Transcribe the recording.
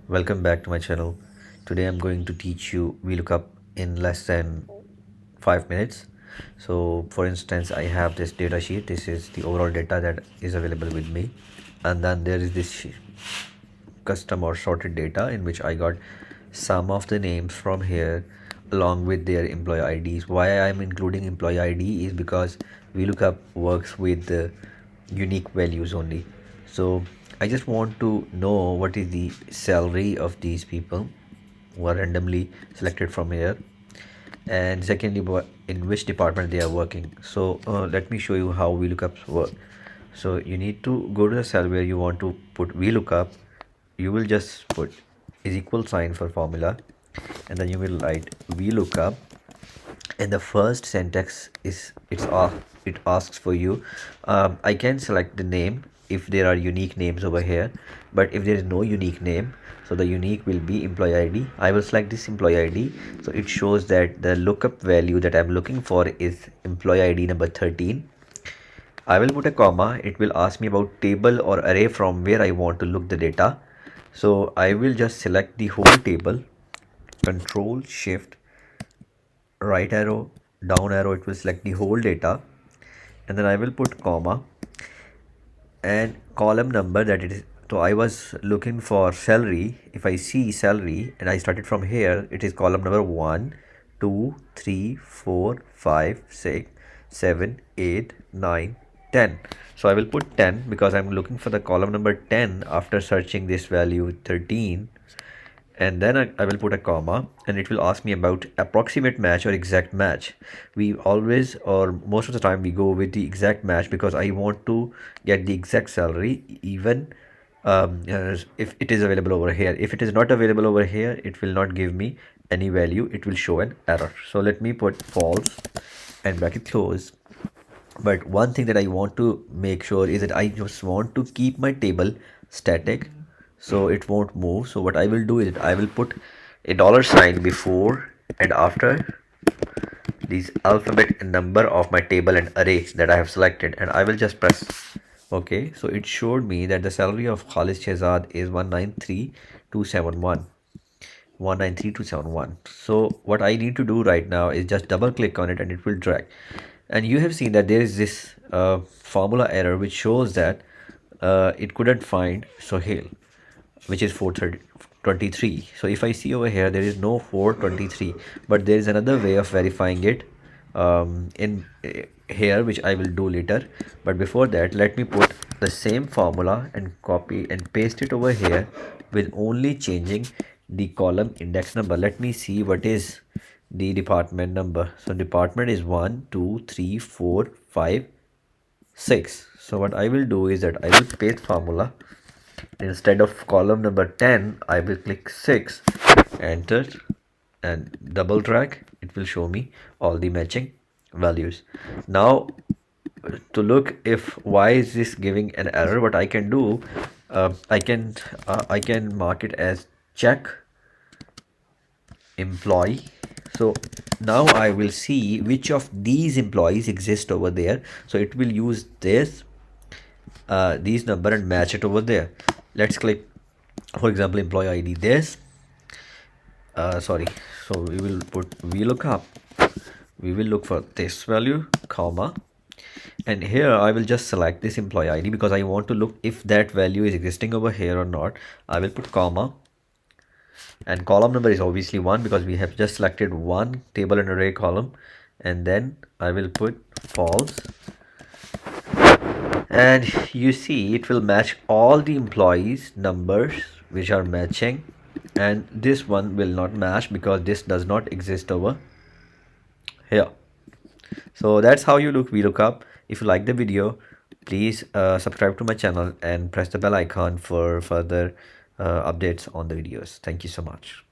Welcome back to my channel. Today I'm going to teach you VLOOKUP in less than 5 minutes. So for instance, I have this data sheet. This is the overall data that is available with me. And then there is this custom or sorted data in which I got some of the names from here along with their employee IDs. Why I'm including employee ID is because VLOOKUP works with the unique values only. So I just want to know what is the salary of these people who are randomly selected from here, and secondly in which department they are working. So let me show you how VLOOKUPs work. So you need to go to the cell where you want to put VLOOKUP. You will just put is equal sign for formula, and then you will write VLOOKUP, and the first syntax is it asks for you. I can select the name if there are unique names over here, but if there is no unique name, so the unique will be employee ID. I will select this employee ID, so it shows that the lookup value that I'm looking for is employee ID number 13. I will put a comma. It will ask me about table or array from where I want to look the data. So I will just select the whole table, control shift right arrow down arrow, it will select the whole data, and then I will put comma and column number that it is. So I was looking for salary. If I see salary and I started from here, it is column number 1 2 3 4 5 6 7 8 9 10. So I will put 10 because I'm looking for the column number 10 after searching this value 13, and then I will put a comma, and it will ask me about approximate match or exact match. We always, or most of the time, we go with the exact match because I want to get the exact salary even if it is available over here. If it is not available over here, it will not give me any value. It will show an error. So let me put false and bracket close. But one thing that I want to make sure is that I just want to keep my table static so it won't move. So what I will do is I will put a dollar sign before and after these alphabet and number of my table and array that I have selected, and I will just press OK. So it showed me that the salary of Khalis Shehzad is 193,271. 193,271. So what I need to do right now is just double click on it and it will drag. And you have seen that there is this formula error which shows that it couldn't find Sohail, which is 423. So if I see over here, there is no 423, but there is another way of verifying it in here, which I will do later. But before that, let me put the same formula and copy and paste it over here with only changing the column index number. Let me see what is the department number. So department is 1 2 3 4 5 6. So what I will do is that I will paste formula. Instead of column number 10, I will click 6, enter, and double drag. It will show me all the matching values. Now to look if why is this giving an error, what I can do, I can mark it as check employee. So now I will see which of these employees exist over there. So it will use this these number and match it over there. Let's click, for example, employee ID this. Sorry. So we will put VLOOKUP. We will look for this value, comma, and here I will just select this employee ID because I want to look if that value is existing over here or not. I will put comma, and column number is obviously 1 because we have just selected one table and array column, and then I will put false, and you see it will match all the employees numbers which are matching, and this one will not match because this does not exist over here. So that's how you look VLOOKUP. If you like the video, please subscribe to my channel and press the bell icon for further updates on the videos. Thank you so much.